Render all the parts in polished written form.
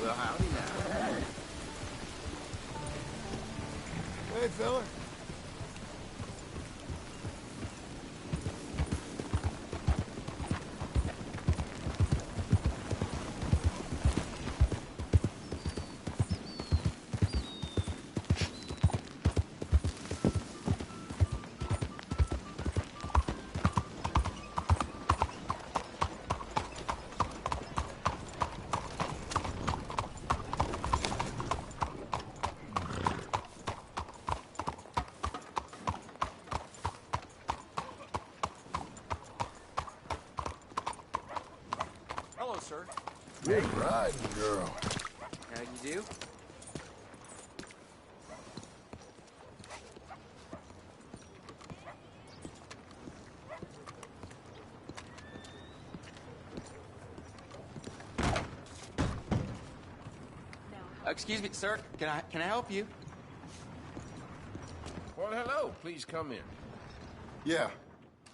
Well, howdy now. Hey, fella. Hello, sir. Good riding, girl. How you do? Excuse me, sir. Can I help you? Well, hello. Please come in. Yeah.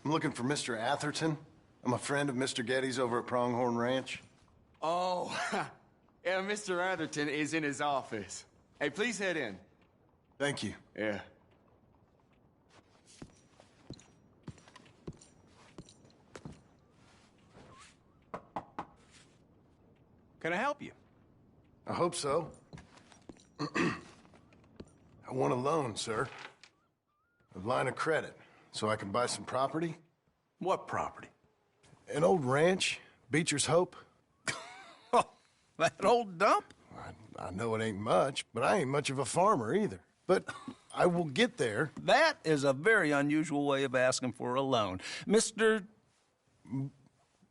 I'm looking for Mr. Atherton. I'm a friend of Mr. Getty's over at Pronghorn Ranch. Oh, yeah, Mr. Atherton is in his office. Hey, please head in. Thank you. Yeah. Can I help you? I hope so. I want a loan, sir. A line of credit, so I can buy some property. What property? An old ranch, Beecher's Hope. Oh, that old dump? I know it ain't much, but I ain't much of a farmer either. But I will get there. That is a very unusual way of asking for a loan. Mr.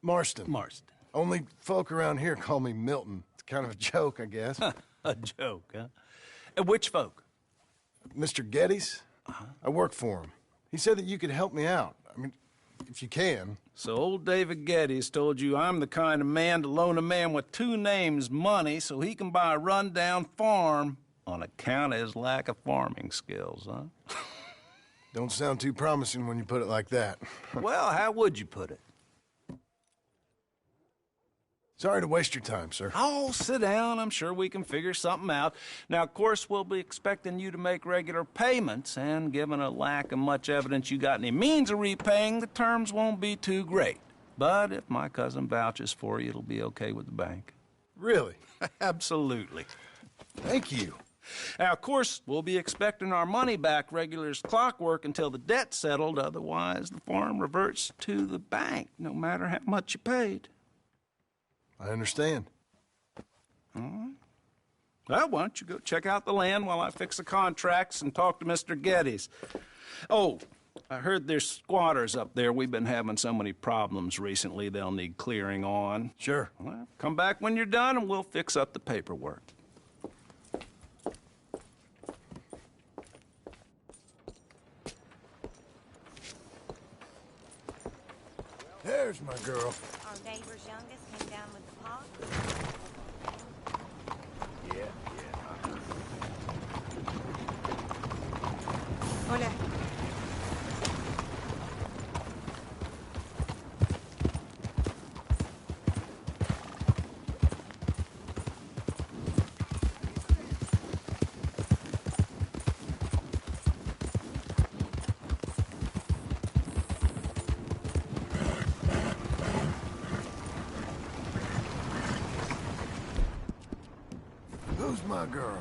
Marston. Marston. Only folk around here call me Milton. It's kind of a joke, I guess. A joke, huh? And which folk? Mr. Getty's? I work for him. He said that you could help me out. I mean, if you can. So old David Geddes told you I'm the kind of man to loan a man with two names money so he can buy a rundown farm on account of his lack of farming skills, huh? Don't sound too promising when you put it like that. Well, how would you put it? Sorry to waste your time, sir. Oh, sit down. I'm sure we can figure something out. Now, of course, we'll be expecting you to make regular payments, and given a lack of much evidence you got any means of repaying, the terms won't be too great. But if my cousin vouches for you, it'll be okay with the bank. Really? Absolutely. Thank you. Now, of course, we'll be expecting our money back regular as clockwork until the debt's settled. Otherwise, the farm reverts to the bank, no matter how much you paid. I understand. All right. Well, why don't you go check out the land while I fix the contracts and talk to Mr. Geddes. Oh, I heard there's squatters up there. We've been having so many problems recently, they'll need clearing on. Sure. Well, come back when you're done and we'll fix up the paperwork. There's my girl. Our neighbor's youngest came down with the pox. Yeah. Hola. Who's my girl?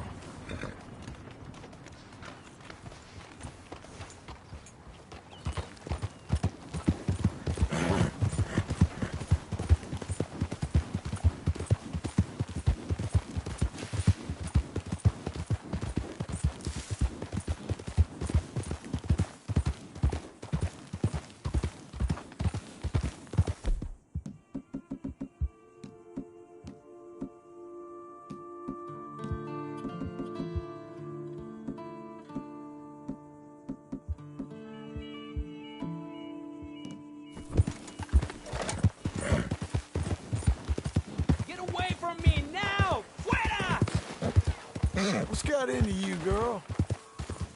What's got into you, girl?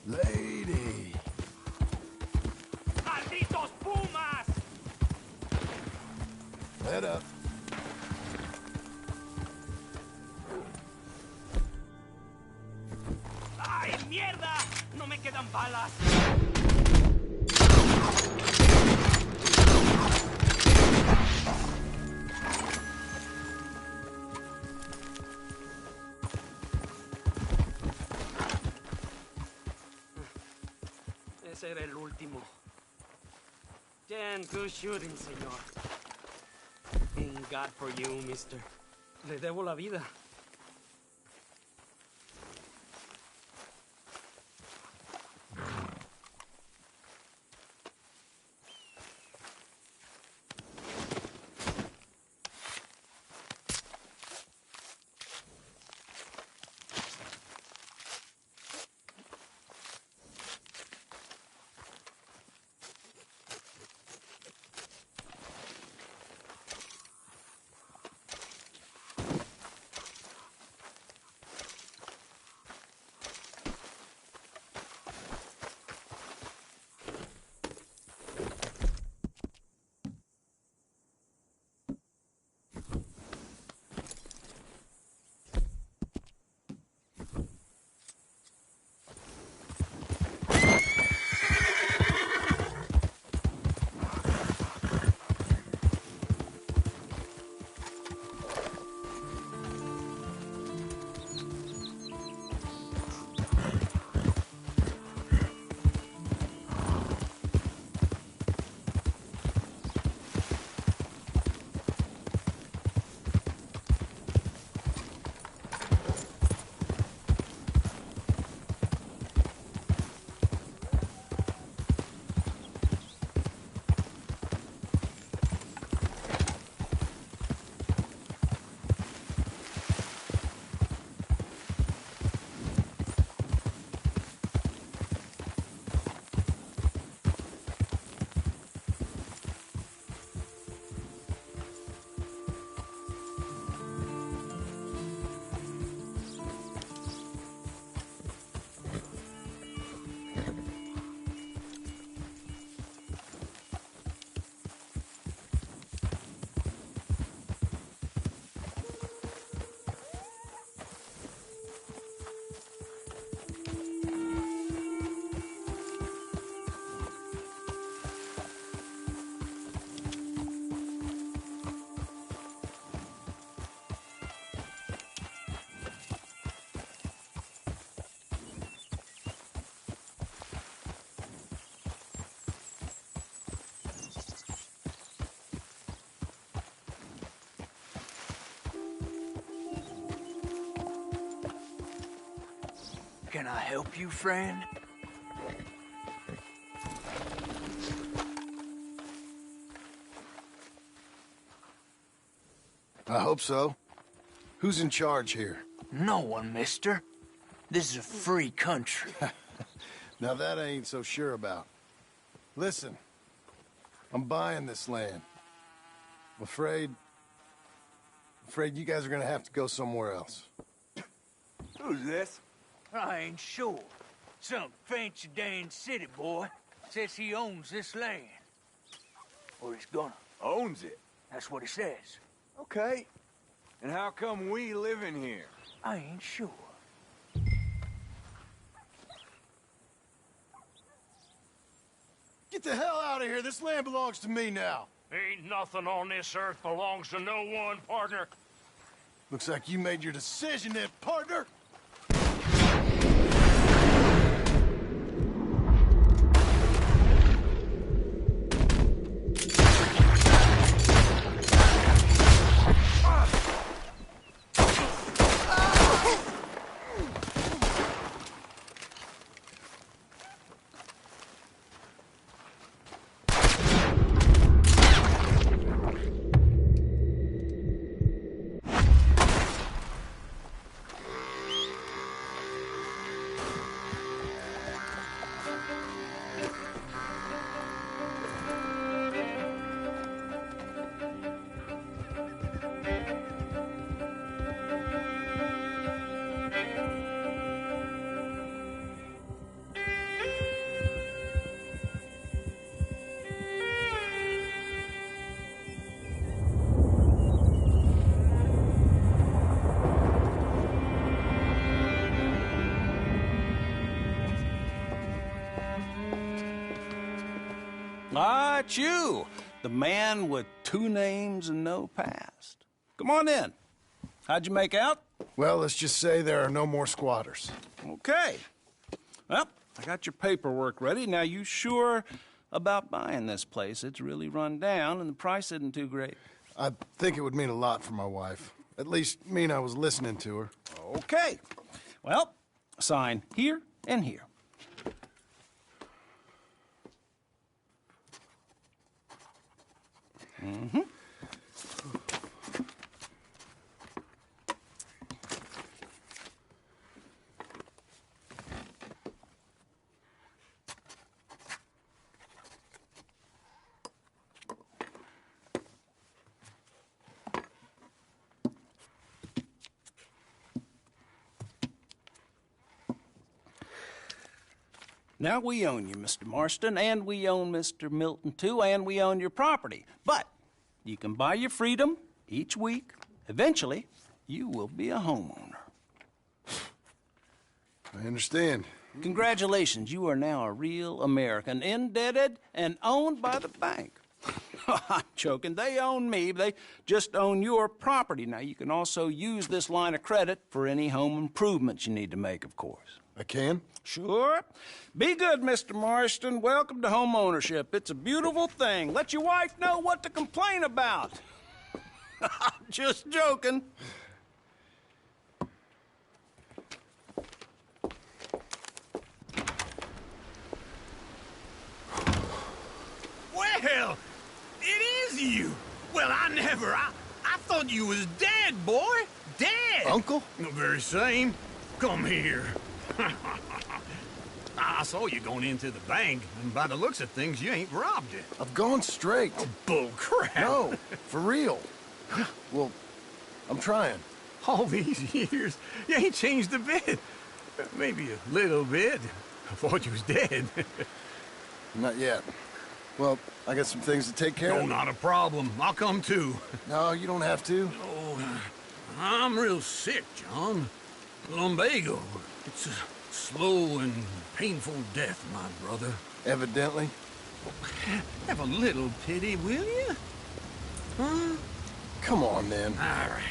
Lady. ¡Malditos pumas! Head up. No me quedan balas. Ese era el último. Damn good shooting, señor. Thank God for you, mister. Le debo la vida. Can I help you, friend? I hope so. Who's in charge here? No one, mister. This is a free country. Now that I ain't so sure about. Listen, I'm buying this land. I'm afraid you guys are gonna have to go somewhere else. Who's this? I ain't sure. Some fancy Dan city boy says he owns this land. Or he's gonna. Owns it. That's what he says. Okay. And how come we live in here? I ain't sure. Get the hell out of here! This land belongs to me now! Ain't nothing on this earth belongs to no one, partner. Looks like you made your decision then, partner! got you, the man with 2 names and no past. Come on in. How'd you make out? Well, let's just say there are no more squatters. Okay. Well, I got your paperwork ready. Now, you sure about buying this place? It's really run down, and the price isn't too great. I think it would mean a lot for my wife. At least mean I was listening to her. Okay. Well, sign here and here. Mm-hmm. Now, we own you, Mr. Marston, and we own Mr. Milton, too, and we own your property. But you can buy your freedom each week. Eventually, you will be a homeowner. I understand. Congratulations, you are now a real American, indebted and owned by the bank. I'm joking. They own me. They just own your property. Now, you can also use this line of credit for any home improvements you need to make, of course. I can? Sure. Be good, Mr. Marston. Welcome to home ownership. It's a beautiful thing. Let your wife know what to complain about. Just joking. Well, it is you. Well, I thought you was dead, boy. Dead. Uncle? The very same. Come here. I saw you going into the bank, and by the looks of things, you ain't robbed it. I've gone straight. Bull crap. No, for real. Well, I'm trying. All these years, you ain't changed a bit. Maybe a little bit. I thought you was dead. Not yet. Well, I got some things to take care No, of. not a problem. I'll come too. No, you don't have to. Oh, I'm real sick, John. Lumbago. It's a slow and painful death, my brother. Evidently. Have a little pity, will you? Huh? Come on, then. All right.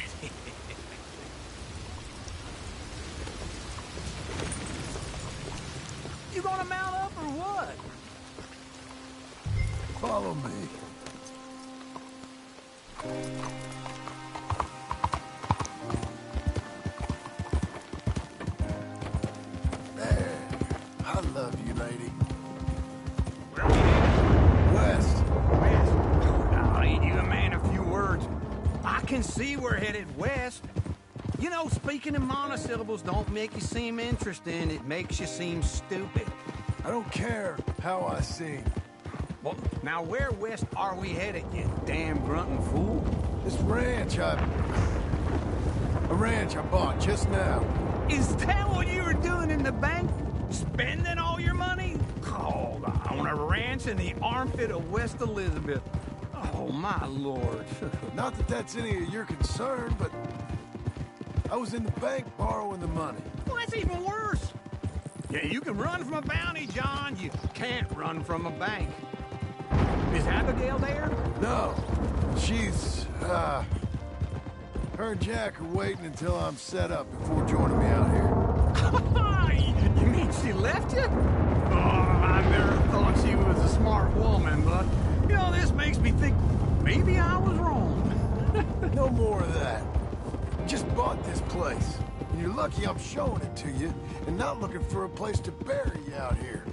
You gonna mount up or what? Follow me. There. I love you, lady. Where we headed? West. West. Now, ain't you a man of few words? I can see we're headed west. You know, speaking in monosyllables don't make you seem interesting. It makes you seem stupid. I don't care how I sing. Well, now where west are we headed, you damn grunting fool? This ranch I bought just now. Is that what you were doing in the bank? Spending all your money? Oh, on a ranch in the armpit of West Elizabeth. Oh, my lord. Not that that's any of your concern, but I was in the bank borrowing the money. Well, that's even worse. Yeah, you can run from a bounty, John. You can't run from a bank. Is Abigail there? No, she's, her and Jack are waiting until I'm set up before joining me out here. You mean she left you? Oh, I never thought she was a smart woman, but, you know, this makes me think maybe I was wrong. No more of that. Just bought this place. And you're lucky I'm showing it to you and not looking for a place to bury you out here.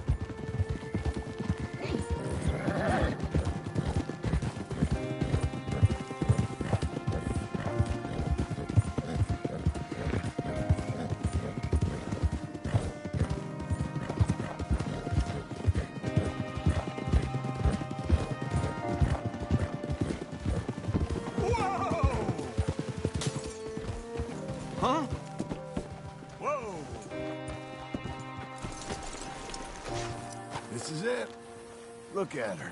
Huh? Whoa! This is it. Look at her.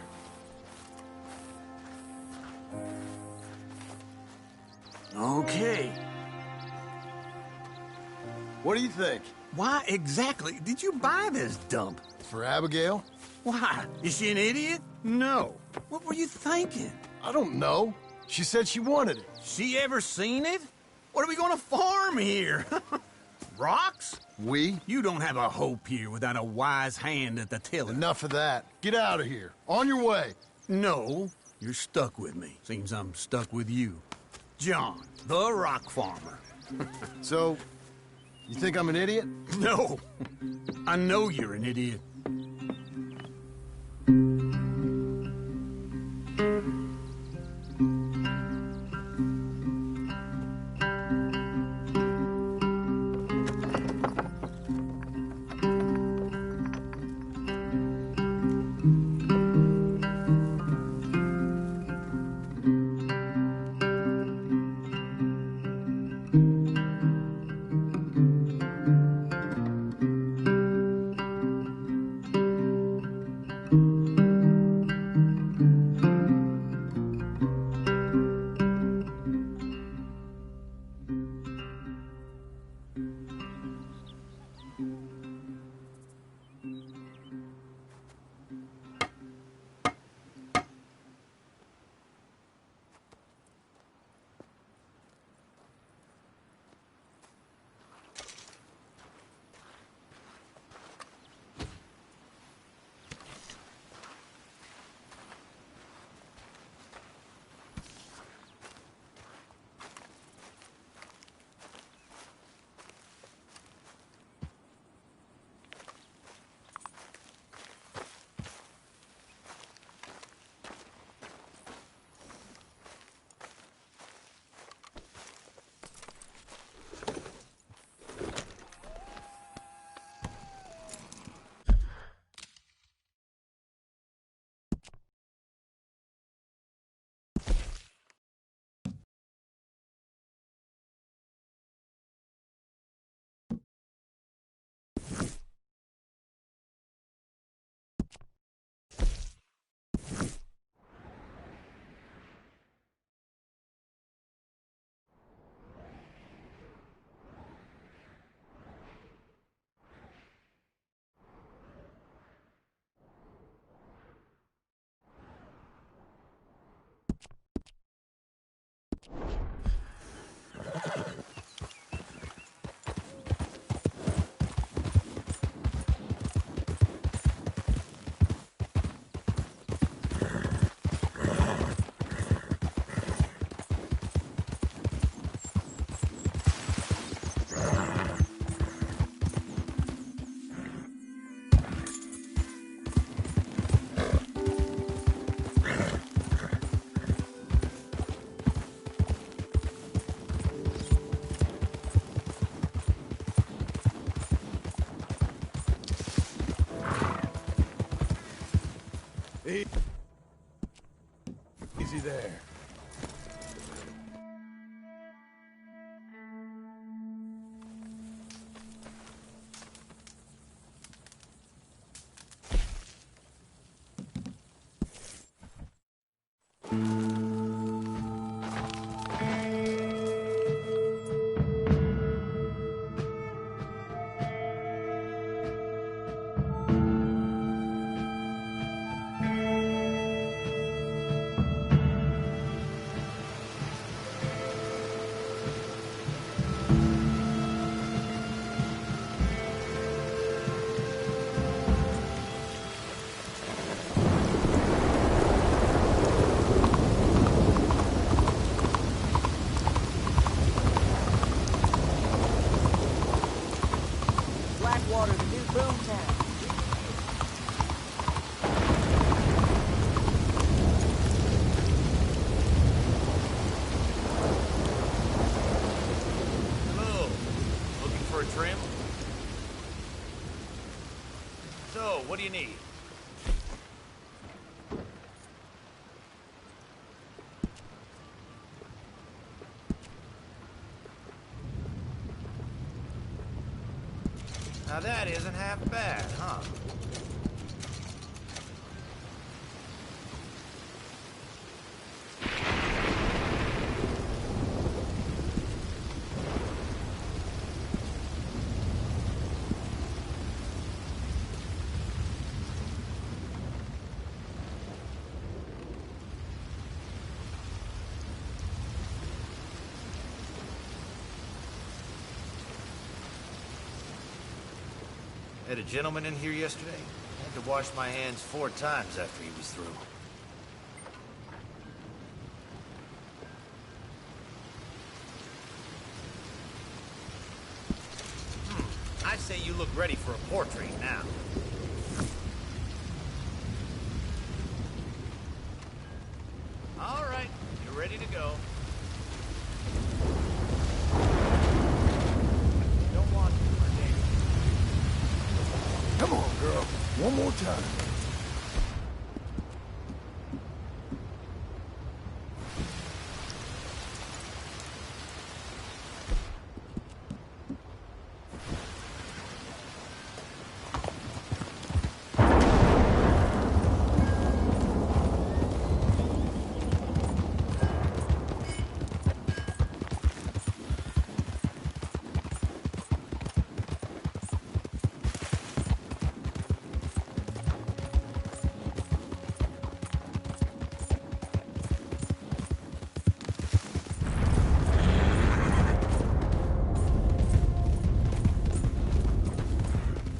Okay. What do you think? Why exactly did you buy this dump? For Abigail? Why? Is she an idiot? No. What were you thinking? I don't know. She said she wanted it. She ever seen it? What are we gonna farm here? Rocks? We? You don't have a hope here without a wise hand at the tiller. Enough of that. Get out of here. On your way. No, you're stuck with me. Seems I'm stuck with you. John, the rock farmer. So, you think I'm an idiot? No, I know you're an idiot. Easy there. Blackwater, the new boomtown. Hello. Looking for a trim? So, what do you need? Now that isn't half bad, huh? Had a gentleman in here yesterday. Had to wash my hands 4 times after he was through. I'd say you look ready for a portrait now. All right, you're ready to go. Don't want to, my name. Come on, girl. One more time.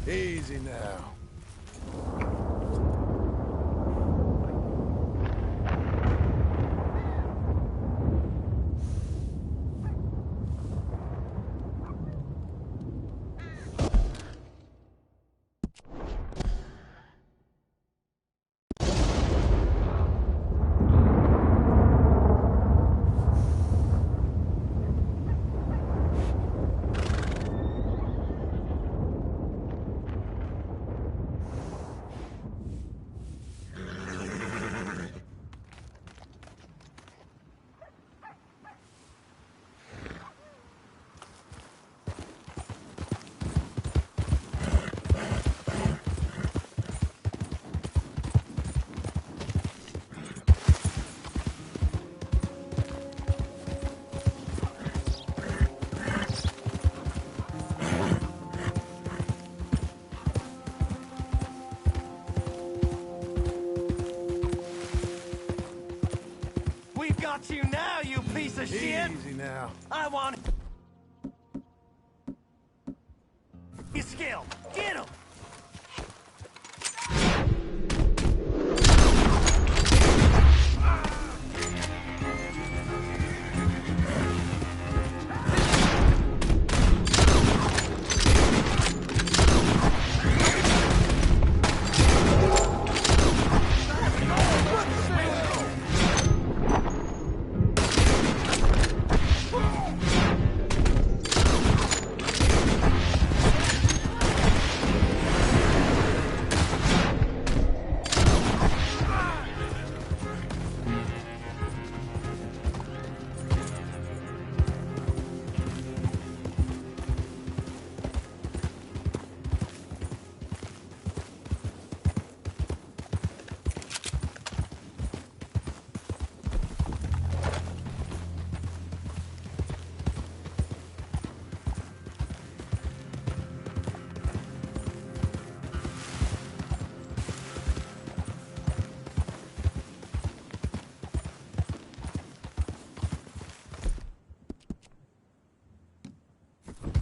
Easy now. Got you now, you piece of shit! Easy now. I want... You skill! Get him!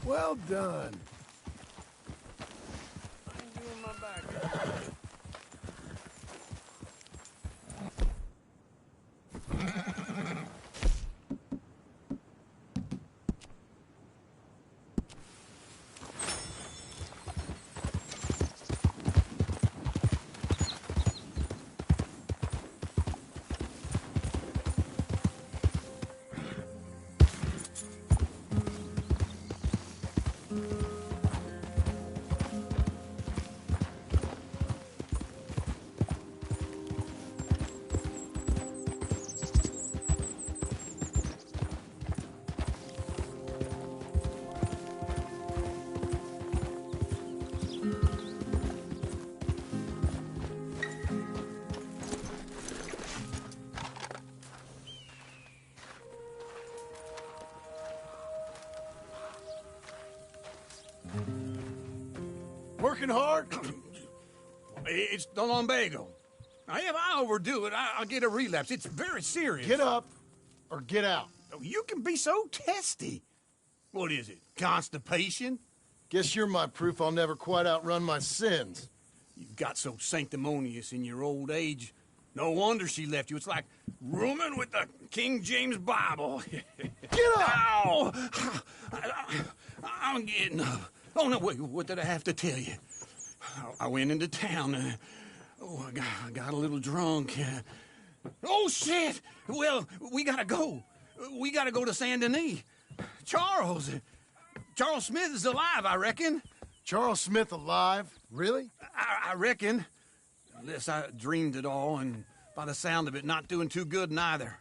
Well done. Working hard? It's the lumbago. Now, if I overdo it, I'll get a relapse. It's very serious. Get up or get out. You can be so testy. What is it, constipation? Guess you're my proof I'll never quite outrun my sins. You got so sanctimonious in your old age. No wonder she left you. It's like rooming with the King James Bible. Get up! Ow! I'm getting up. Oh, no, wait, what did I have to tell you? I went into town. I got a little drunk. Oh, shit! Well, we gotta go. We gotta go to Saint Denis. Charles Smith is alive, I reckon. Charles Smith alive? Really? I reckon. Unless I dreamed it all, and by the sound of it, not doing too good neither.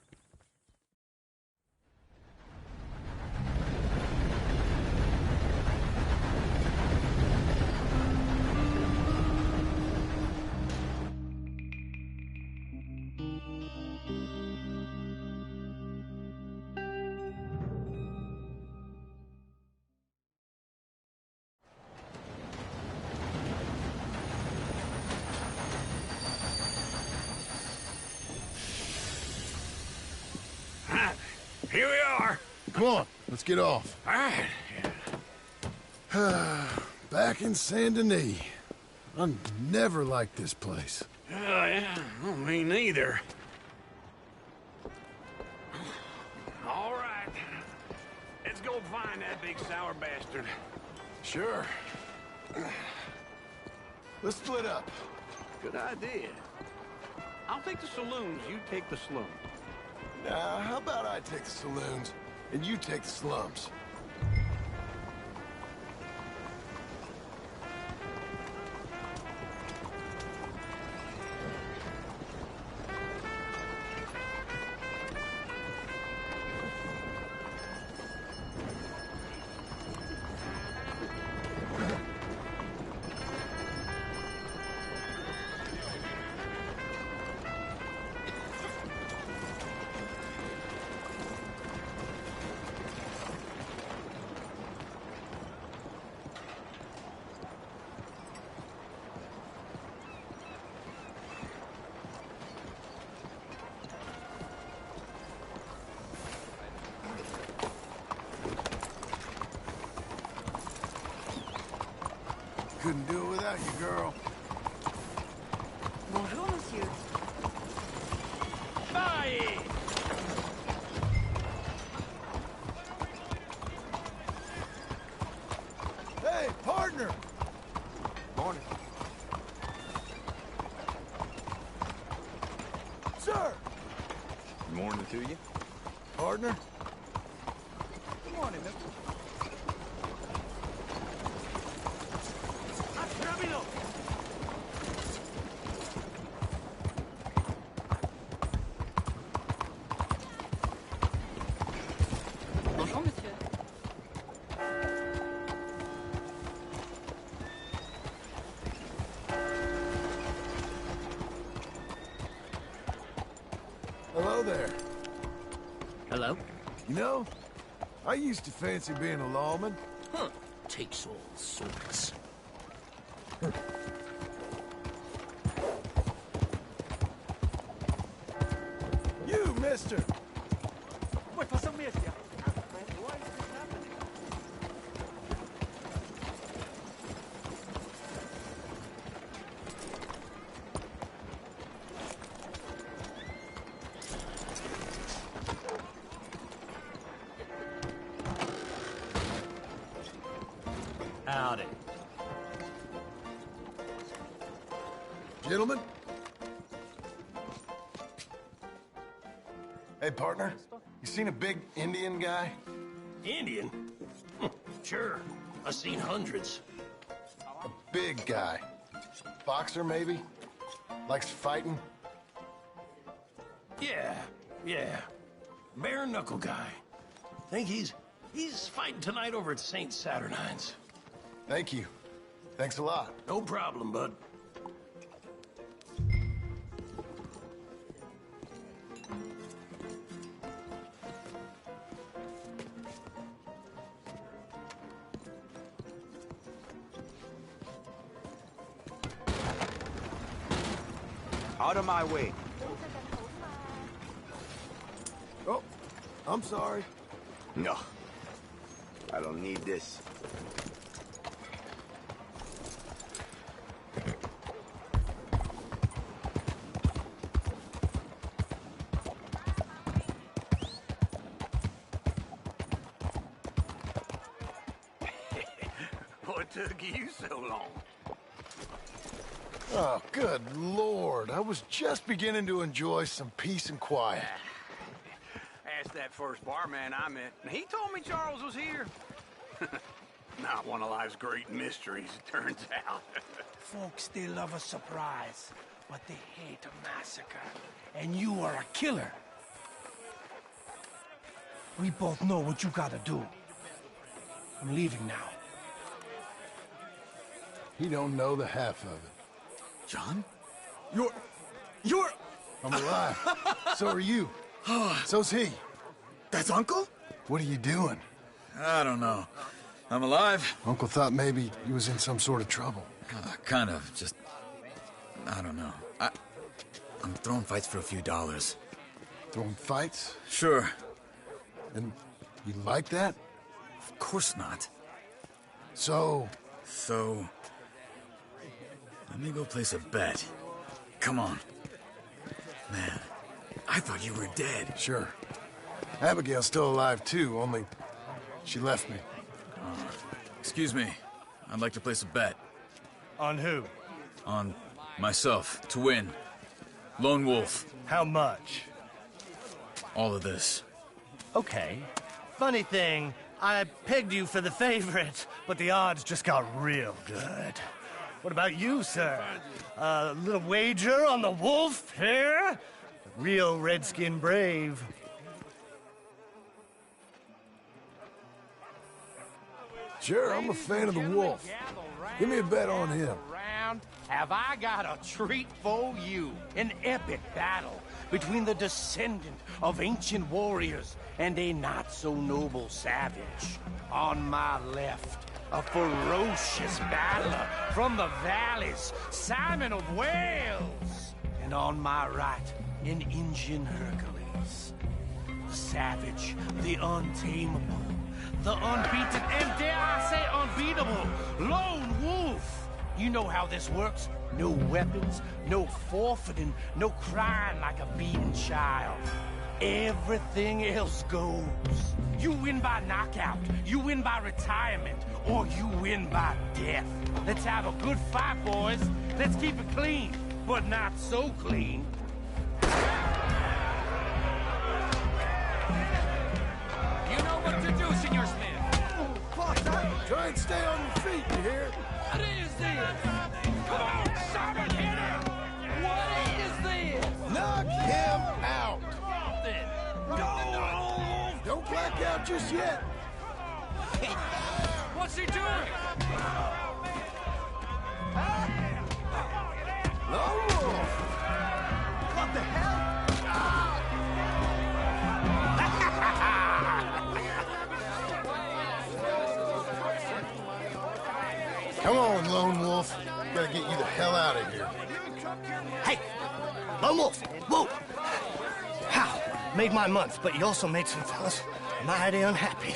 Here we are. Come on, let's get off. All right. Back in Saint Denis. I never liked this place. Yeah, well, me neither. All right. Let's go find that big sour bastard. Sure. Let's split up. Good idea. I'll take the saloons, you take the slums. Now, how about I take the saloons, and you take the slums? Couldn't do it without you, girl. Bonjour, monsieur. Bye! Hey, partner! Morning. Sir! Morning to you. Partner? Good morning, mister. Bonjour, monsieur. Hello there. Hello? You know, I used to fancy being a lawman. Huh. Takes all sorts. You, mister! Howdy. Gentlemen? Hey, partner. You seen a big Indian guy? Indian? Sure. I've seen hundreds. A big guy. Boxer, maybe? Likes fighting? Yeah. Bare knuckle guy. Think he's fighting tonight over at St. Saturnine's. Thank you. Thanks a lot. No problem, bud. Out of my way. Oh, I'm sorry. No. I don't need this. What took you so long? Oh, good Lord. I was just beginning to enjoy some peace and quiet. Asked that first barman I met, and he told me Charles was here. Not one of life's great mysteries, it turns out. Folks, they love a surprise, but they hate a massacre. And you are a killer. We both know what you gotta do. I'm leaving now. He don't know the half of it. John? You're... I'm alive. So are you. So's he. That's Uncle? What are you doing? I don't know. I'm alive. Uncle thought maybe he was in some sort of trouble. Kind of, just... I don't know. I'm throwing fights for a few dollars. Throwing fights? Sure. And you like that? Of course not. So, let me go place a bet. Come on. Man, I thought you were dead. Sure. Abigail's still alive too, only she left me. Excuse me. I'd like to place a bet. On who? On myself, to win. Lone Wolf. How much? All of this. Okay. Funny thing, I pegged you for the favorite, but the odds just got real good. What about you, sir? A little wager on the wolf here? Real redskin brave. Sure, I'm a fan of the wolf. Give me a bet on him. Have I got a treat for you? An epic battle between the descendant of ancient warriors and a not-so-noble savage. On my left, a ferocious battler from the valleys, Simon of Wales. And on my right, an Indian Hercules. The savage, the untamable, the unbeaten, and dare I say unbeatable, Lone Wolf. You know how this works. No weapons, no forfeiting, no crying like a beaten child. Everything else goes. You win by knockout, you win by retirement, or you win by death. Let's have a good fight, boys. Let's keep it clean, but not so clean. You know what to do, Senor Smith. Try and stay on your feet, you hear? What is this? Come on, Simon, hit him! What is this? Knock him out! Then go! Don't black out just yet. What's he doing? Lone Wolf! What the hell? Come on, Lone Wolf. Gotta get you the hell out of here. Hey! Lone Wolf! Whoa! How? Made my month, but you also made some fellas mighty unhappy.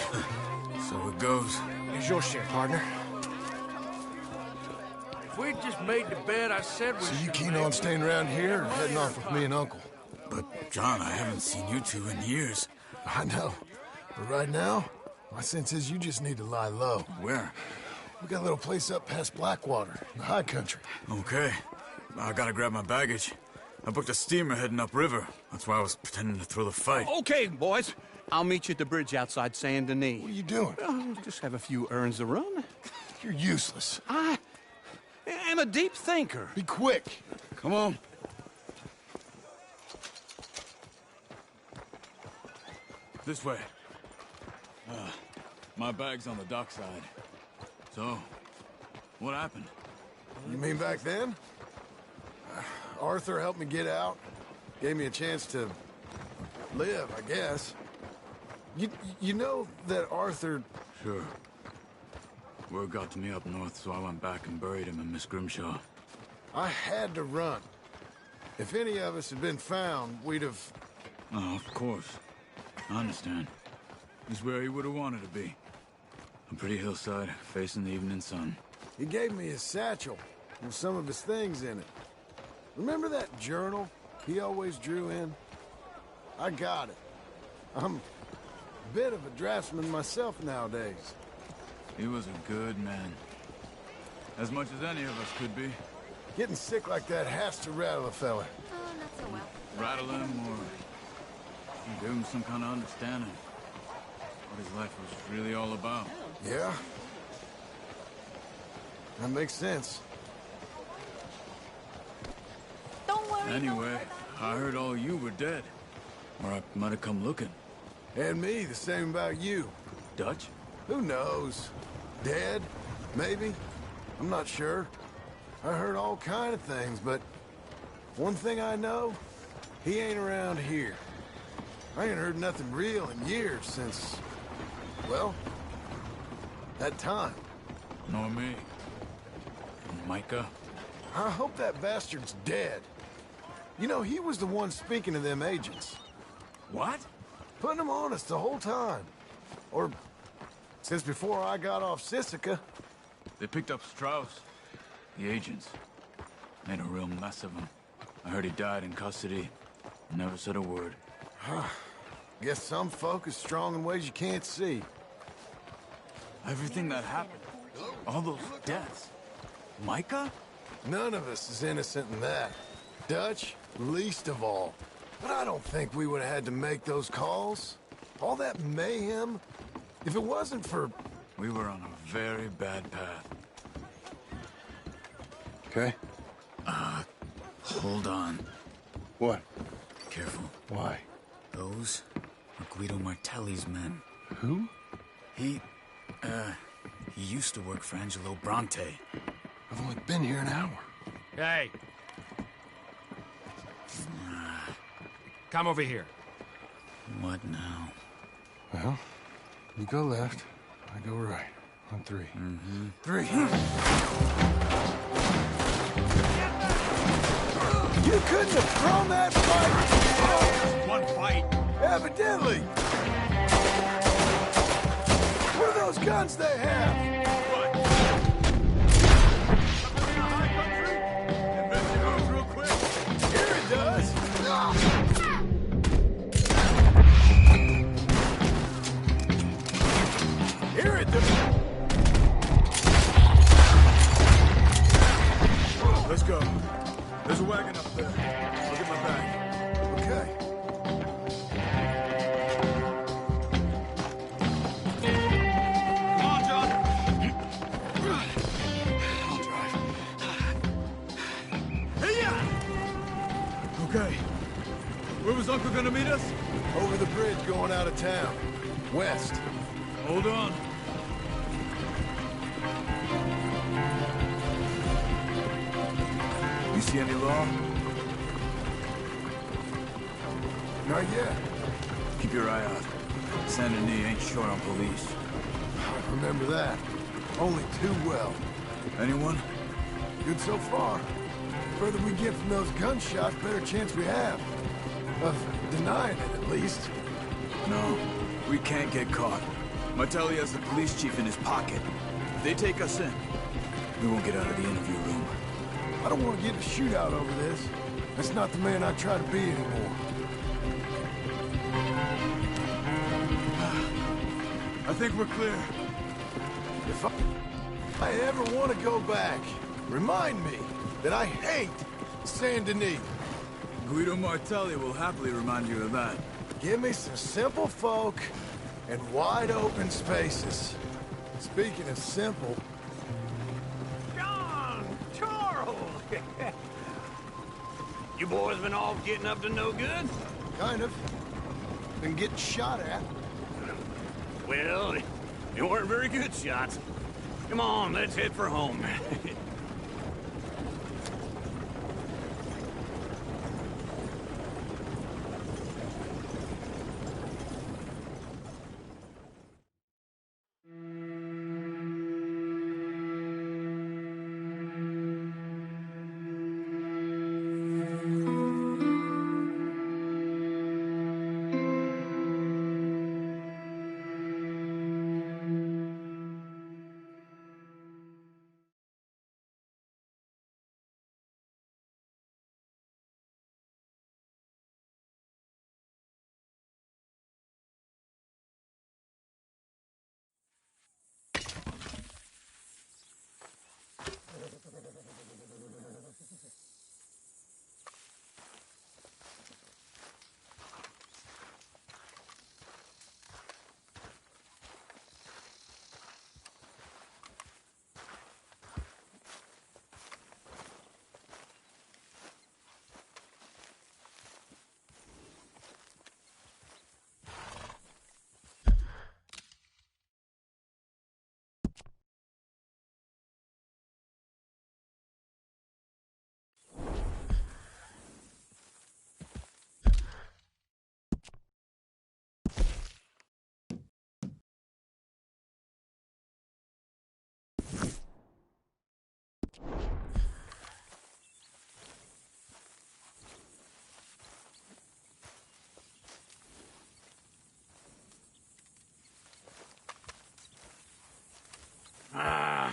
So it goes. Here's your share, partner. If we'd just made the bet I said we So you should keen make, on staying around here or heading off with me and Uncle? But, John, I haven't seen you two in years. I know. But right now, my sense is you just need to lie low. Where? We got a little place up past Blackwater, in the high country. Okay. I gotta grab my baggage. I booked a steamer heading upriver. That's why I was pretending to throw the fight. Okay, boys. I'll meet you at the bridge outside Saint Denis. What are you doing? Oh, just have a few errands to run. You're useless. I am a deep thinker. Be quick. Come on. This way. My bag's on the dockside. So, what happened? You mean back then? Arthur helped me get out. Gave me a chance to live, I guess. You know that Arthur... Sure. Word got to me up north, so I went back and buried him in Miss Grimshaw. I had to run. If any of us had been found, we'd have... Oh, of course. I understand. He's where he would have wanted to be. A pretty hillside, facing the evening sun. He gave me his satchel with some of his things in it. Remember that journal he always drew in? I got it. I'm a bit of a draftsman myself nowadays. He was a good man. As much as any of us could be. Getting sick like that has to rattle a fella. Oh, not so well. Rattle him or give him some kind of understanding. What his life was really all about. Yeah? That makes sense. Don't worry. Anyway, I heard all you were dead. Or I might have come looking. And me, the same about you. Dutch? Who knows? Dead? Maybe? I'm not sure. I heard all kind of things, but one thing I know, he ain't around here. I ain't heard nothing real in years since, well, that time. Nor me. And Micah? I hope that bastard's dead. You know, he was the one speaking to them agents. What? Putting them on us the whole time. Or since before I got off Sisika. They picked up Strauss. The agents. Made a real mess of him. I heard he died in custody. Never said a word. Guess some folk is strong in ways you can't see. Everything that happened. All those deaths. Micah? None of us is innocent in that. Dutch, least of all. But I don't think we would have had to make those calls. All that mayhem. If it wasn't for... We were on a very bad path. Okay. Hold on. What? Careful. Why? Those are Guido Martelli's men. Who? He used to work for Angelo Bronte. I've only been here an hour. Hey! Come over here. What now? Well, you go left, I go right. On three. Mm-hmm. 3. You couldn't have thrown that fight! One fight! Evidently! What are those guns they have? Here it does! Here it does! Let's go. There's a wagon up there. I'll get my bag. Okay. Come on, John. I'll drive. Hey-ya! Okay. Where was Uncle gonna meet us? Over the bridge going out of town. West. Hold on. You see any law? Not yet. Keep your eye out. Saint Denis ain't short on police. Remember that. Only too well. Anyone? Good so far. Further we get from those gunshots, better chance we have. Of denying it, at least. No, we can't get caught. Martelli has the police chief in his pocket. If they take us in, we won't get out of the interview room. I don't want to get in a shootout over this. That's not the man I try to be anymore. I think we're clear. If I ever want to go back, remind me that I hate Saint Denis. Guido Martelli will happily remind you of that. Give me some simple folk and wide open spaces. Speaking of simple... John! Charles! You boys been all getting up to no good? Kind of. Been getting shot at. Well, they weren't very good shots. Come on, let's head for home.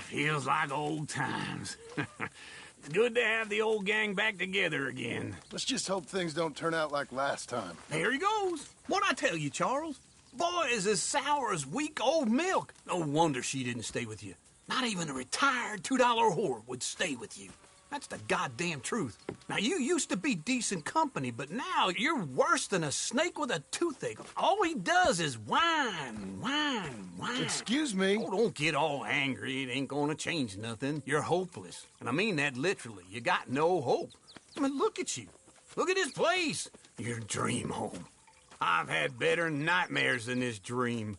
feels like old times. It's good to have the old gang back together again. Let's just hope things don't turn out like last time. There he goes. What'd I tell you, Charles? Boy is as sour as week-old milk. No wonder she didn't stay with you. Not even a retired $2 whore would stay with you. That's the goddamn truth. Now, you used to be decent company, but now you're worse than a snake with a toothache. All he does is whine. Excuse me? Oh, don't get all angry. It ain't gonna change nothing. You're hopeless. And I mean that literally. You got no hope. I mean, look at you. Look at this place. Your dream home. I've had better nightmares than this dream.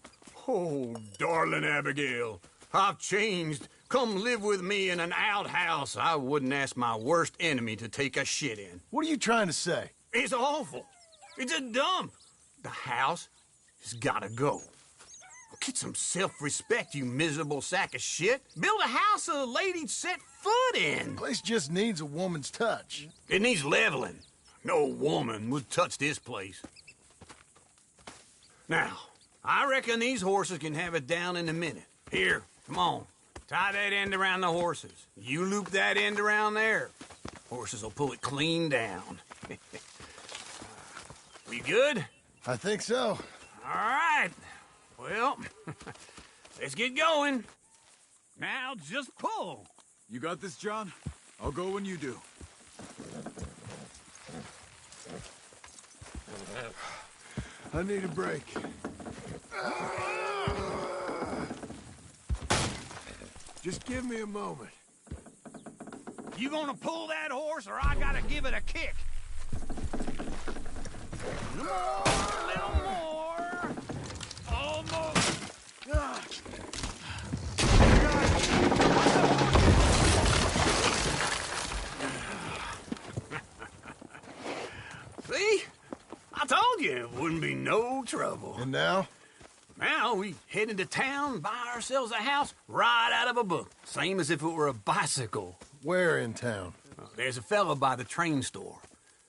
Oh, darling Abigail, I've changed. Come live with me in an outhouse I wouldn't ask my worst enemy to take a shit in. What are you trying to say? It's awful. It's a dump. The house has gotta go. Get some self-respect, you miserable sack of shit. Build a house a lady'd set foot in. The place just needs a woman's touch. It needs leveling. No woman would touch this place. Now, I reckon these horses can have it down in a minute. Here, come on. Tie that end around the horses. You loop that end around there. Horses will pull it clean down. We good? I think so. All right. Well, let's get going. Now, just pull. You got this, John? I'll go when you do. I need a break. Just give me a moment. You gonna pull that horse, or I gotta give it a kick? More, a little more. Almost. See? I told you it wouldn't be no trouble. And now? Now we head into town, buy ourselves a house right out of a book. Same as if it were a bicycle. Where in town? There's a fella by the train store.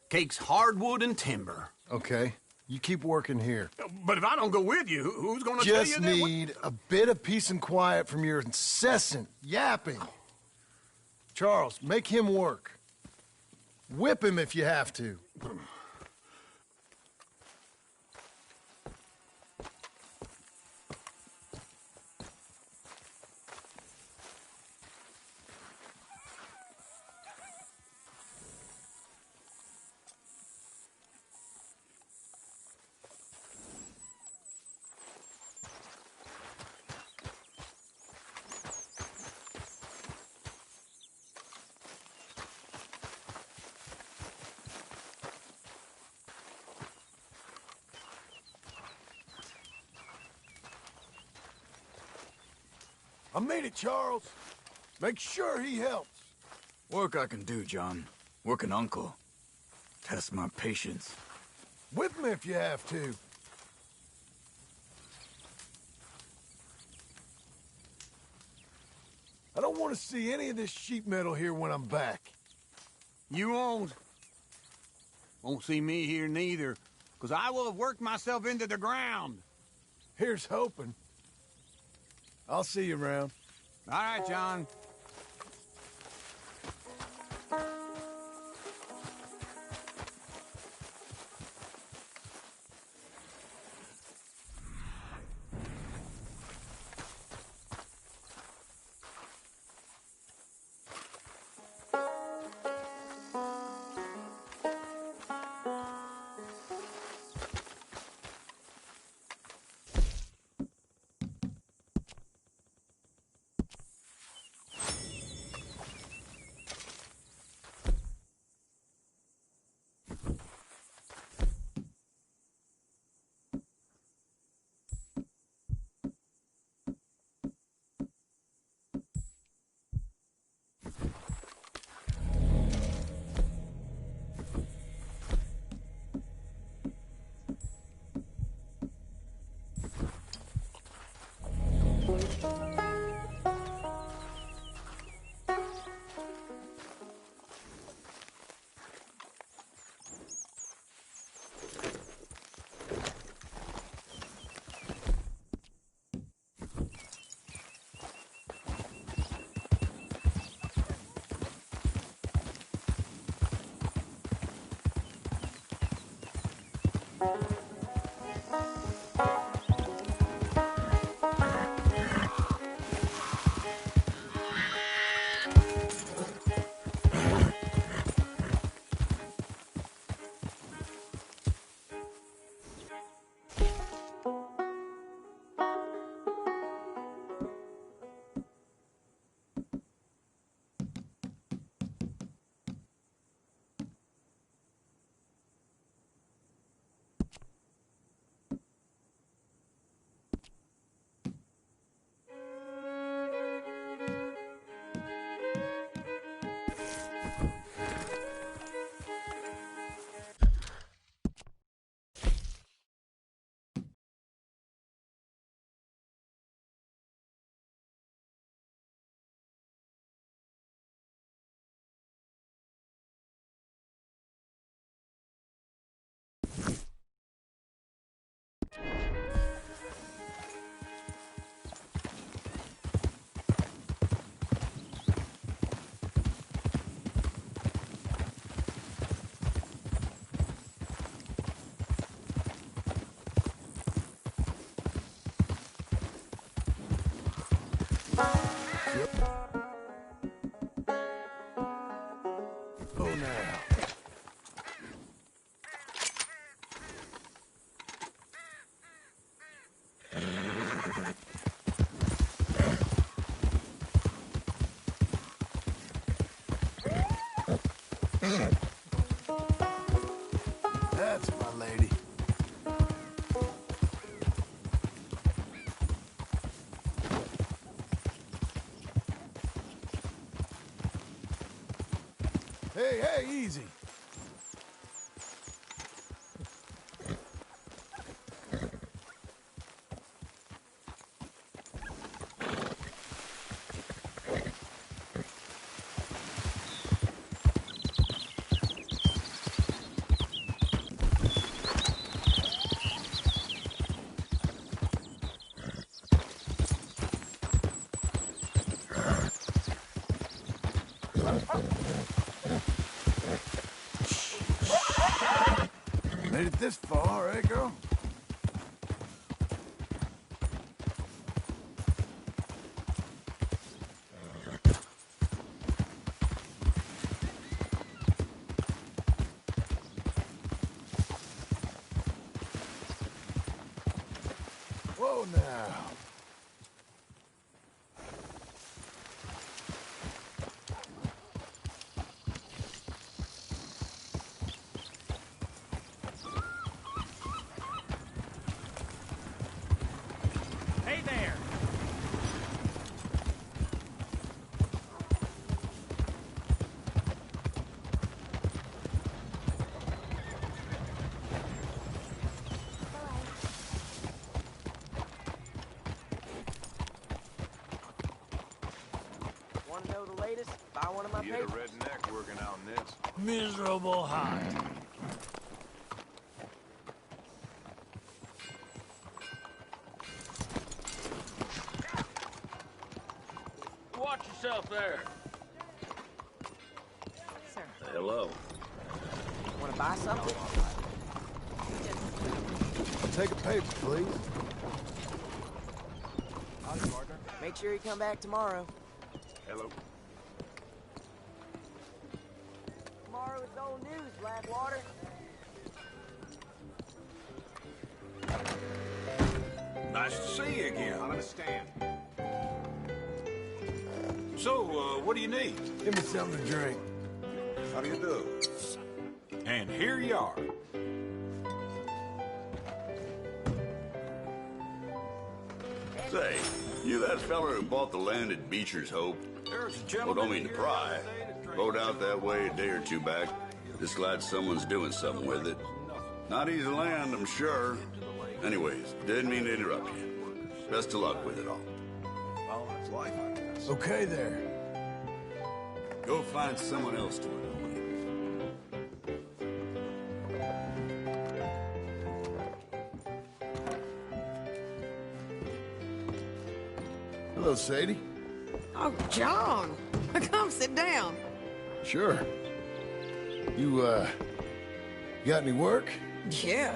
Cakes hardwood and timber. Okay. You keep working here. But if I don't go with you, who's gonna tell you Just that? need a bit of peace and quiet from your incessant yapping. Charles, make him work. Whip him if you have to. I made it, Charles. Make sure he helps. Work I can do, John. Work an uncle. Test my patience. Whip me if you have to. I don't want to see any of this sheet metal here when I'm back. You won't. Won't see me here neither, because I will have worked myself into the ground. Here's hoping. I'll see you around. All right, John. Oh, now. That's my lady. Hey, hey, easy. Made it this far, eh, girl? Whoa, now. Hey there! Want to know the latest? Buy one of my Get a papers. redneck working out in this. Miserable hot. Watch yourself there. Sir, Hello. want to buy something? Take a paper, please. Make sure you come back tomorrow. Hello. Tomorrow is old news, Blackwater. Nice to see you again. I'll understand. So, what do you need? Give me something to drink. How do you do? And here you are. Say, you that fella who bought the land at Beecher's Hope? There's a Well, gentleman don't mean to here pry. the other day that drank- Rode out that way a day or two back. Just glad someone's doing something with it. Not easy land, I'm sure. Anyways, didn't mean to interrupt you. Best of luck with it all. Well, that's life, I guess. Okay there. Go find someone else to annoy. Hello, Sadie. Oh, John. Come sit down. Sure. You got any work? Yeah.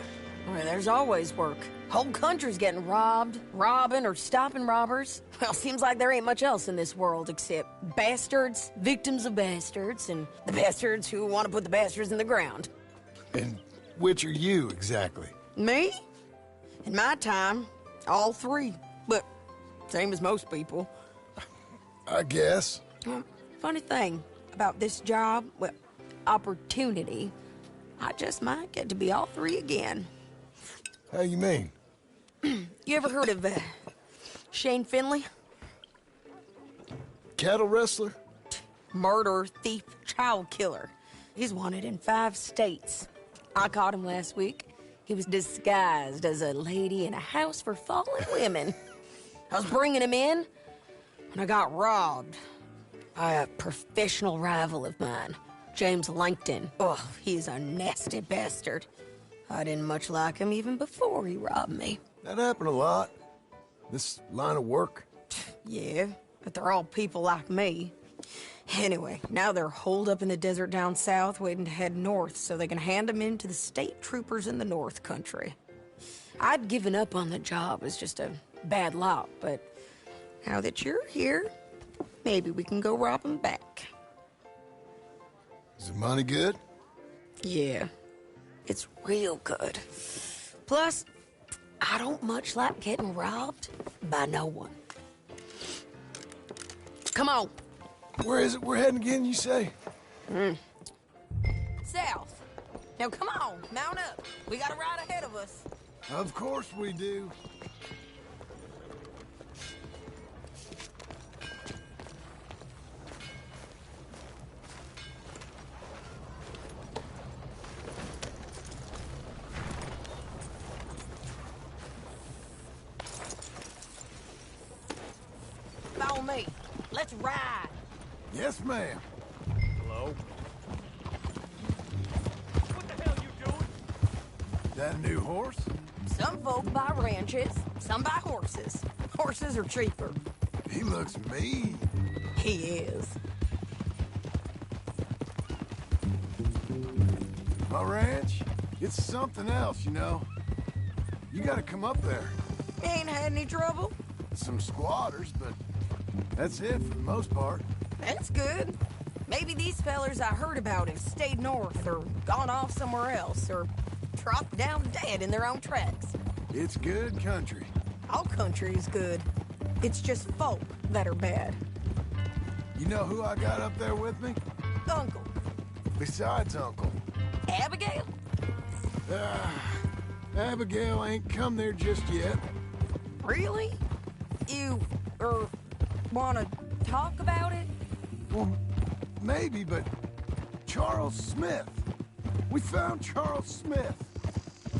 Well, there's always work. Whole country's getting robbed, robbing, or stopping robbers. Well, seems like there ain't much else in this world except bastards, victims of bastards, and the bastards who want to put the bastards in the ground. And which are you, exactly? Me? In my time, all three. But same as most people. I guess. Funny thing about this job, well, opportunity, I just might get to be all three again. How you mean? You ever heard of Shane Finley? Cattle wrestler? Murderer, thief, child killer. He's wanted in 5 states. I caught him last week. He was disguised as a lady in a house for fallen women. I was bringing him in when I got robbed by a professional rival of mine, James Langton. Oh, he's a nasty bastard. I didn't much like him even before he robbed me. That happened a lot. This line of work. Yeah, but they're all people like me. Anyway, now they're holed up in the desert down south waiting to head north so they can hand them in to the state troopers in the north country. I'd given up on the job as just a bad lot, but now that you're here, maybe we can go rob them back. Is the money good? Yeah, it's real good. Plus, I don't much like getting robbed by no one. Come on. Where is it we're heading again, you say? South. Now come on, mount up. We got a ride ahead of us. Of course we do. Follow me. Let's ride. Yes, ma'am. Hello? What the hell you doing? That a new horse? Some folk buy ranches, some buy horses. Horses are cheaper. He looks mean. He is. My ranch, it's something else, you know. You gotta come up there. You ain't had any trouble? Some squatters, but that's it for the most part. That's good. Maybe these fellers I heard about have stayed north or gone off somewhere else or dropped down dead in their own tracks. It's good country. All country is good. It's just folk that are bad. You know who I got up there with me? Uncle. Besides Uncle. Abigail? Abigail ain't come there just yet. Really? You, wanna talk about it? Well, maybe, but Charles Smith. We found Charles Smith.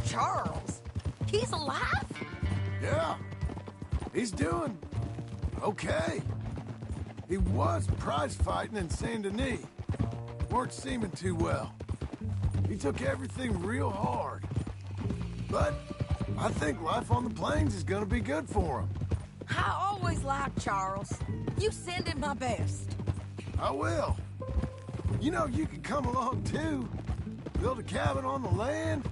Charles? He's alive? Yeah. He's doing okay. He was prize fighting in Saint Denis. Weren't seeming too well. He took everything real hard. But I think life on the plains is gonna be good for him. I always liked Charles. You send him my best. I will. You know, you could come along too. Build a cabin on the land.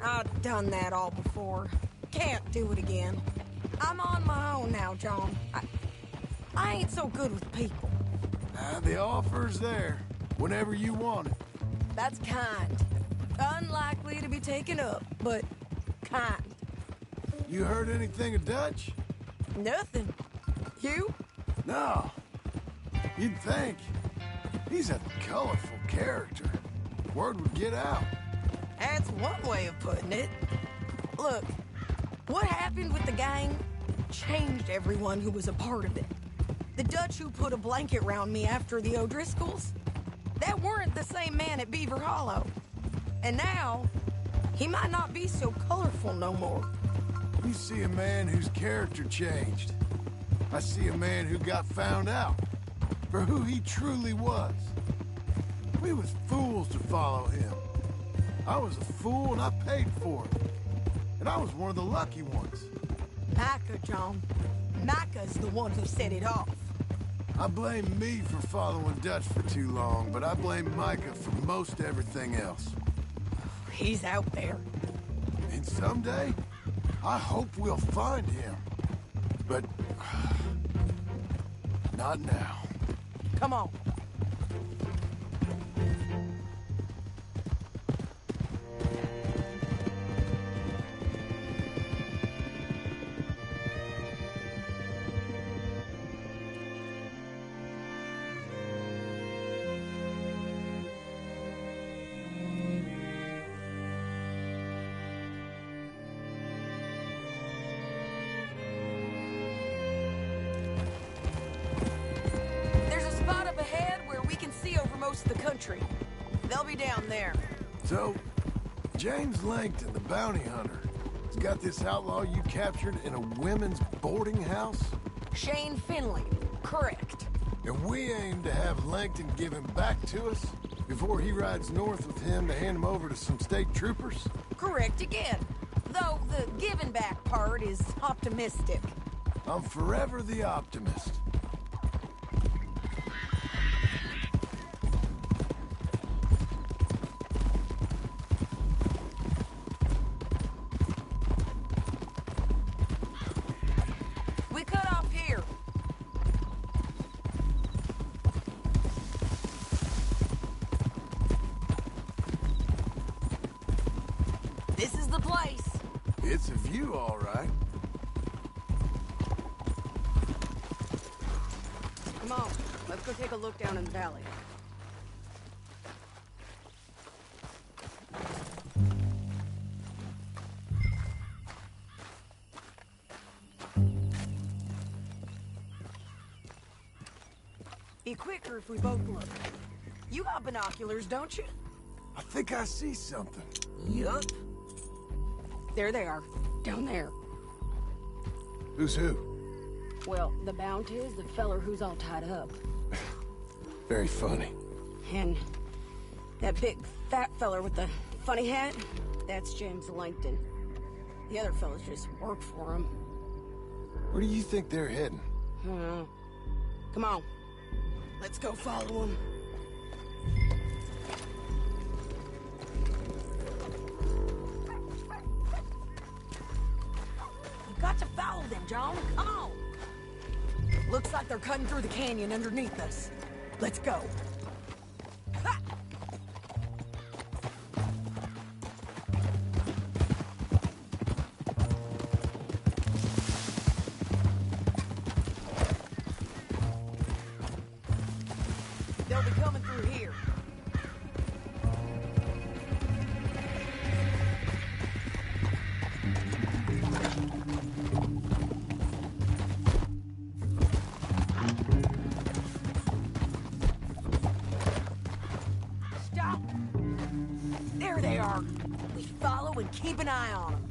I've done that all before. Can't do it again. I'm on my own now, John. I ain't so good with people. The offer's there, whenever you want it. That's kind. Unlikely to be taken up, but kind. You heard anything of Dutch? Nothing. You? No. You'd think. He's a colorful character. Word would get out. That's one way of putting it. Look, what happened with the gang changed everyone who was a part of it. The Dutch who put a blanket round me after the O'Driscolls, that weren't the same man at Beaver Hollow. And now, he might not be so colorful no more. You see a man whose character changed. I see a man who got found out for who he truly was. We was fools to follow him. I was a fool and I paid for it. And I was one of the lucky ones. Micah, John. Micah's the one who set it off. I blame me for following Dutch for too long, but I blame Micah for most everything else. He's out there. And someday, I hope we'll find him. But... not now. Come on. They'll be down there. So, James Langton, the bounty hunter, has got this outlaw you captured in a women's boarding house? Shane Finley, correct. And we aim to have Langton give him back to us before he rides north with him to hand him over to some state troopers? Correct again. Though the giving back part is optimistic. I'm forever the optimist. It's a view, all right. Come on, let's go take a look down in the valley. Be quicker if we both look. You got binoculars, don't you? I think I see something. Yup. There they are, down there. Who's who? Well, the bounty is the feller who's all tied up. Very funny. And that big fat feller with the funny hat, that's James Langton. The other fellas just work for him. Where do you think they're heading? Come on, let's go follow them. Got to follow them, John. Come on. Looks like they're cutting through the canyon underneath us. Let's go. Ha! They'll be coming through here. We follow and keep an eye on them.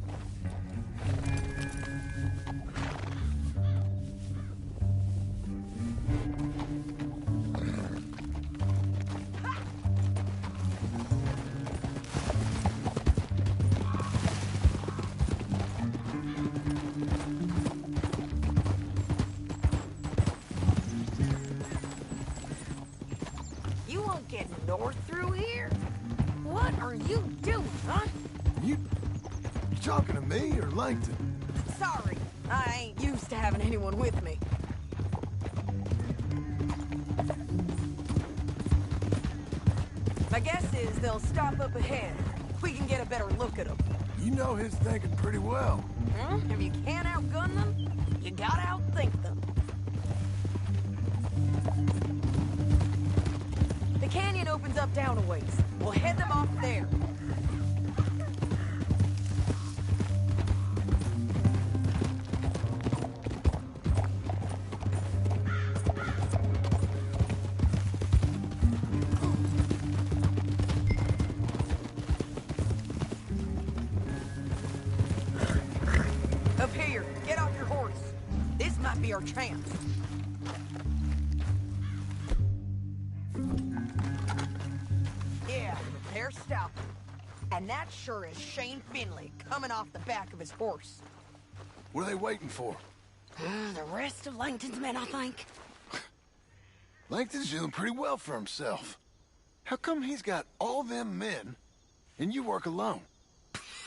You won't get north through here? What are you doing, huh? You talking to me or Langton? Sorry, I ain't used to having anyone with me. My guess is they'll stop up ahead. We can get a better look at them. You know his thinking pretty well. If you can't outgun them, you gotta outthink them. The canyon opens up down a ways. We'll head them off there. Up here, get off your horse. This might be our chance. Yeah, they're stopping. And that sure is Shane Finley coming off the back of his horse. What are they waiting for? The rest of Langton's men, I think. Langton's doing pretty well for himself. How come he's got all them men, and you work alone?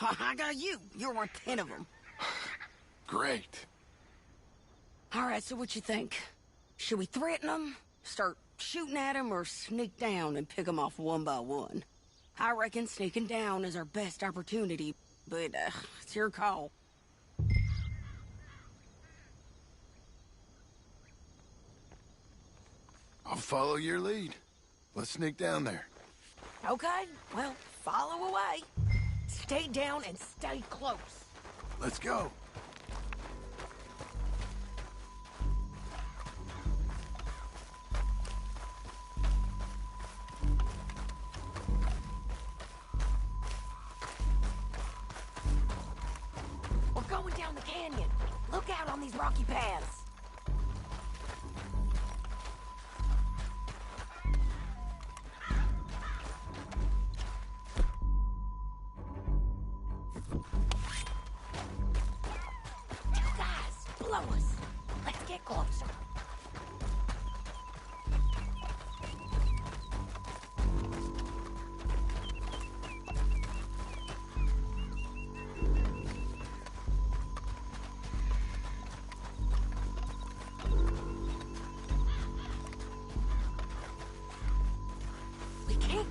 I got you. You're worth 10 of them. Great. All right, so what you think? Should we threaten them, start shooting at them, or sneak down and pick them off one by one? I reckon sneaking down is our best opportunity, but it's your call. I'll follow your lead. Let's sneak down there. Okay, well, follow away. Stay down and stay close. Let's go. We're going down the canyon. Look out on these rocky paths.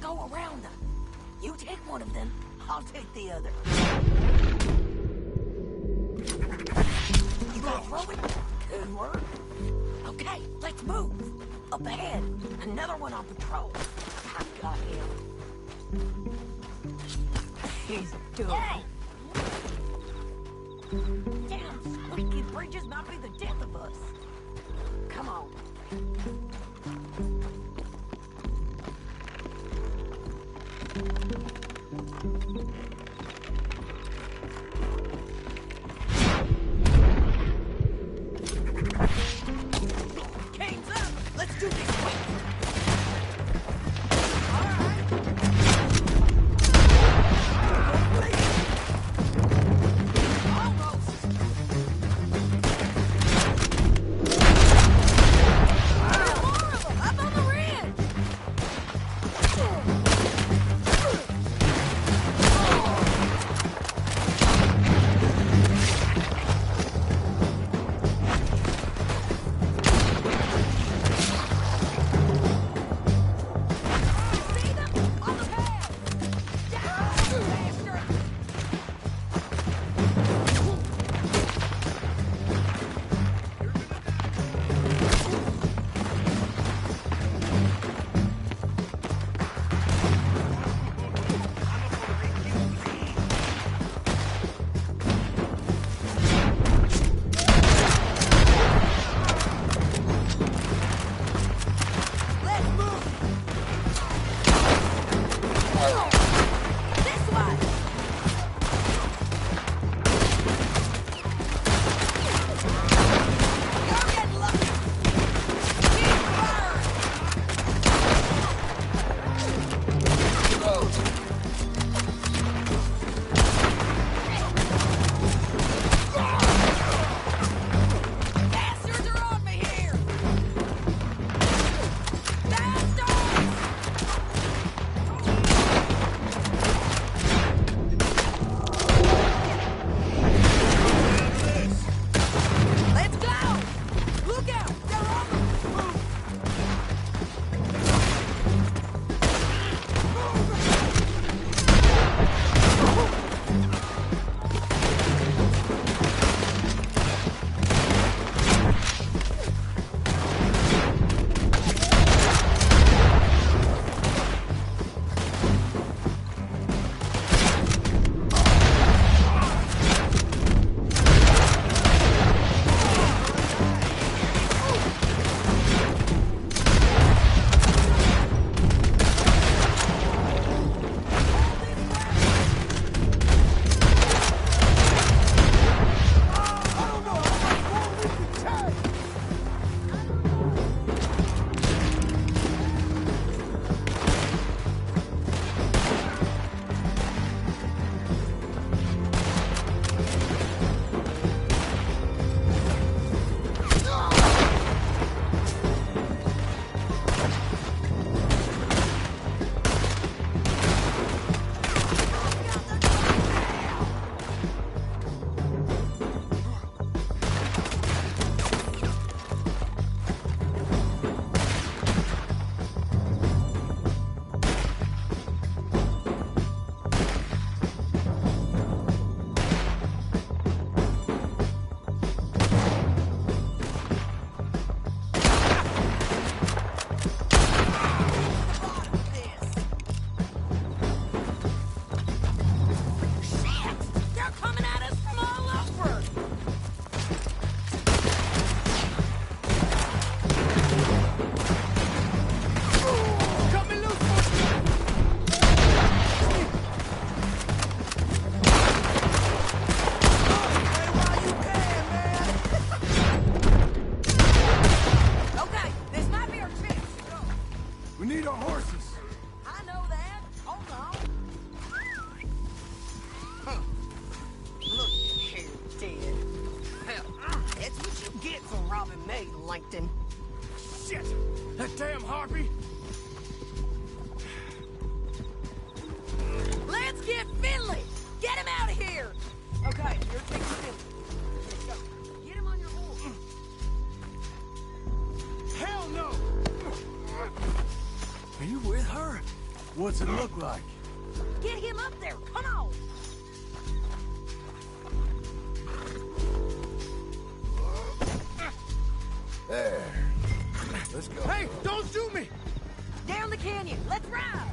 Go around them. You take one of them, I'll take the other. You gonna throw it? Good work. Okay, let's move. Up ahead, another one on patrol. I've got him. He's done. Damn, squeaky bridges might be the death of us. Come on. Cane's up! Let's do this quick! Shit! That damn harpy! Let's get Finley! Get him out of here! Okay, you're taking Finley. Let's go. Get him on your horse. Hell no! Are you with her? What's it look like? Get him up there, come on! There. Let's go. Hey, don't shoot me! Down the canyon, let's ride!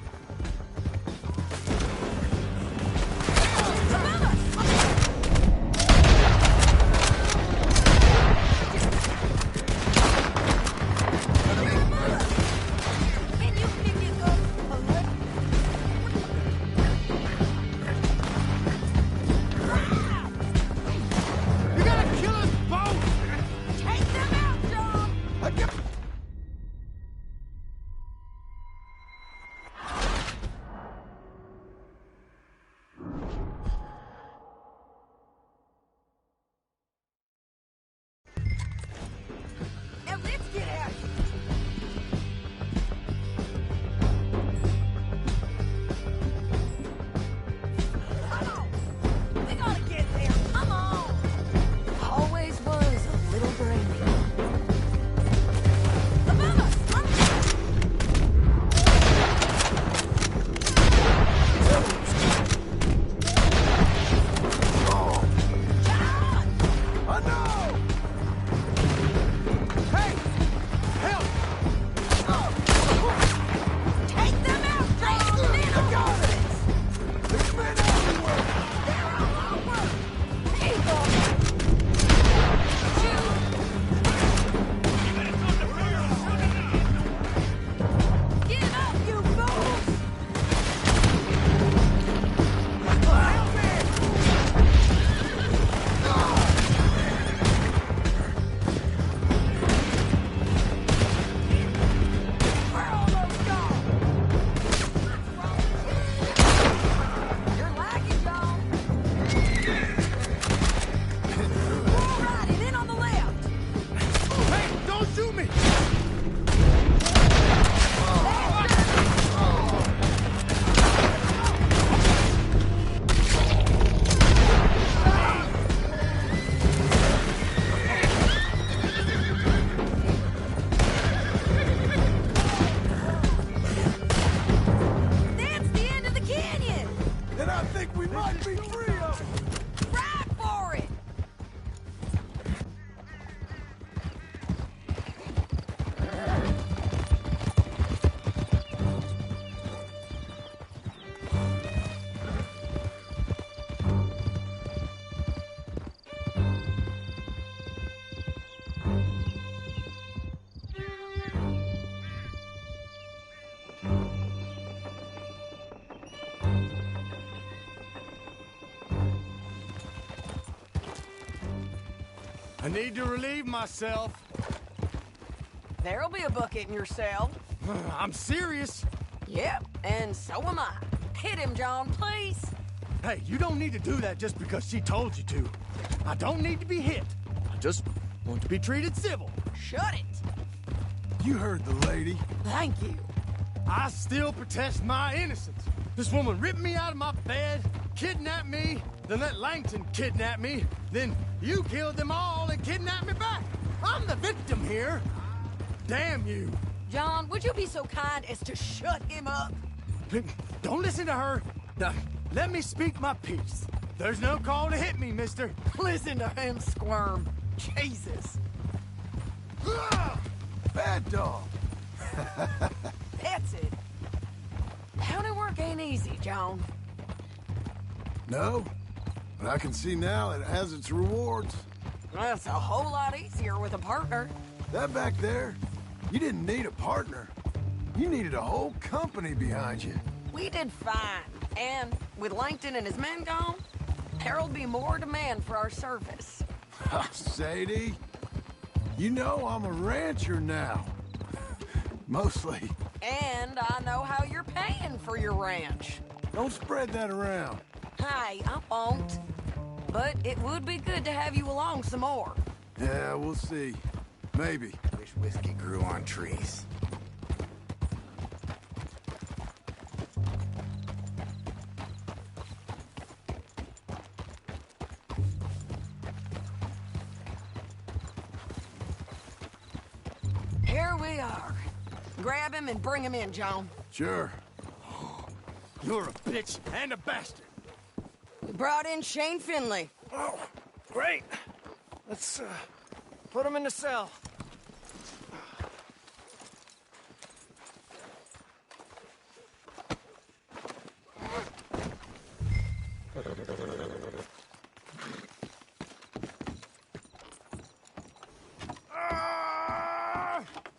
I need to relieve myself. There'll be a bucket in your cell. I'm serious. Yep, and so am I. Hit him, John, please. Hey, you don't need to do that just because she told you to. I don't need to be hit. I just want to be treated civil. Shut it. You heard the lady. Thank you. I still protest my innocence. This woman ripped me out of my bed, kidnapped me, then let Langton kidnap me, then you killed them all and kidnapped me back. I'm the victim here. Damn you. John, would you be so kind as to shut him up? Don't listen to her. Now, let me speak my piece. There's no call to hit me, mister. Listen to him squirm. Jesus. Bad dog. That's it. County work ain't easy, John. No, but I can see now it has its rewards. That's a whole lot easier with a partner. That back there, you didn't need a partner. You needed a whole company behind you. We did fine. And with Langton and his men gone, there'll be more demand for our service. Sadie, you know I'm a rancher now. Mostly. And I know how you're paying for your ranch. Don't spread that around. Hey, I won't. But it would be good to have you along some more. Yeah, we'll see. Maybe. whiskey grew on trees. Here we are. Grab him and bring him in, John. Sure. You're a bitch and a bastard. We brought in Shane Finley. Oh, great. Let's, put him in the cell.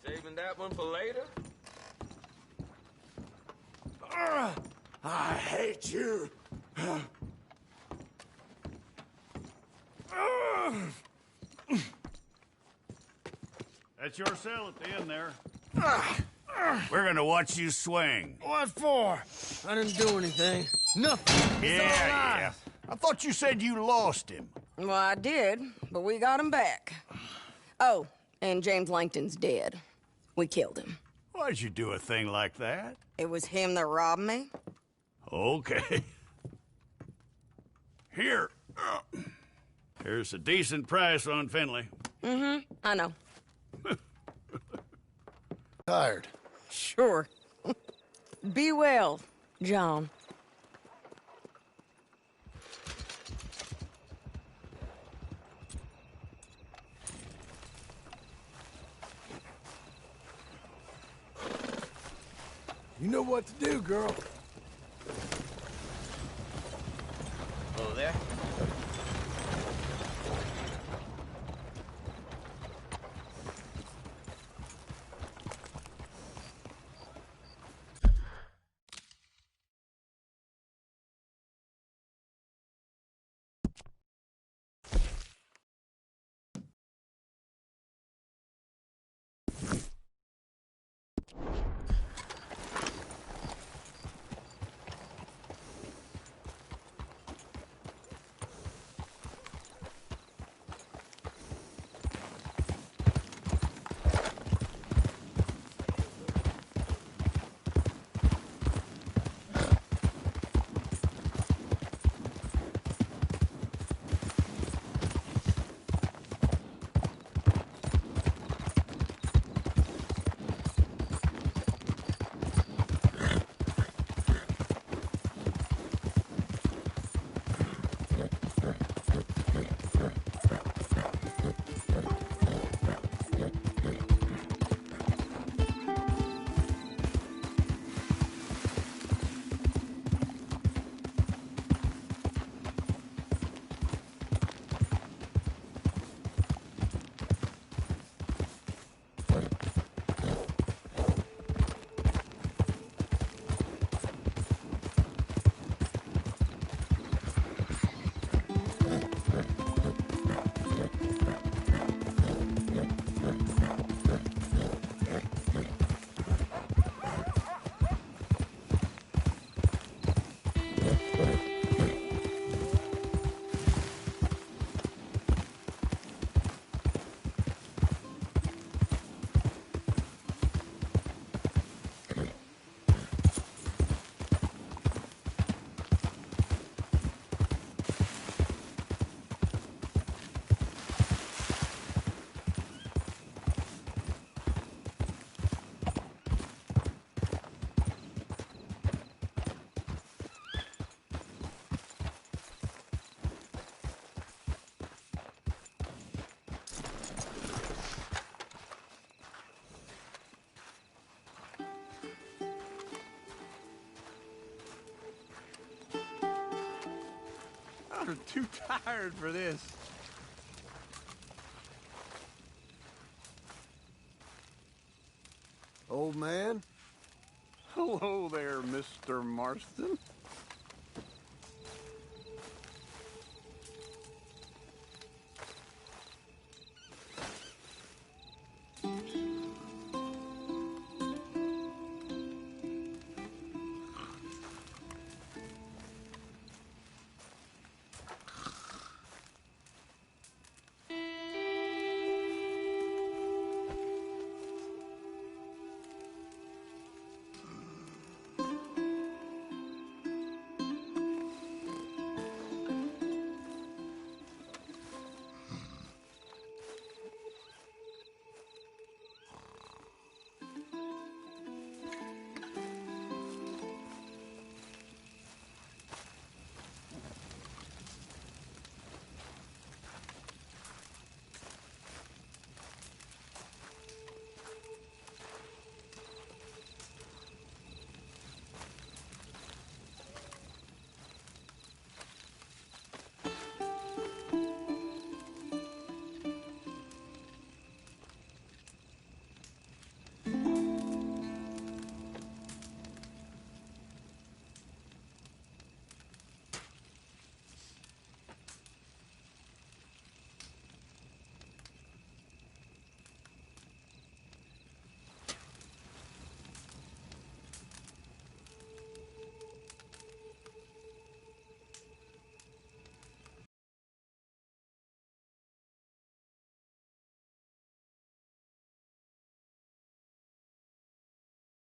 Saving that one for later? I hate you. That's your cell at the end there. We're gonna watch you swing. What for? I didn't do anything. Nothing. It's all lies. I thought you said you lost him. Well, I did, but we got him back. Oh, and James Langton's dead. We killed him. Why'd you do a thing like that? It was him that robbed me. Okay. Here. Here's a decent price on Finley. Mm-hmm, I know. Tired. Sure. Be well, John. You know what to do, girl. Oh, there? I'm too tired for this. Old man? Hello there, Mr. Marston.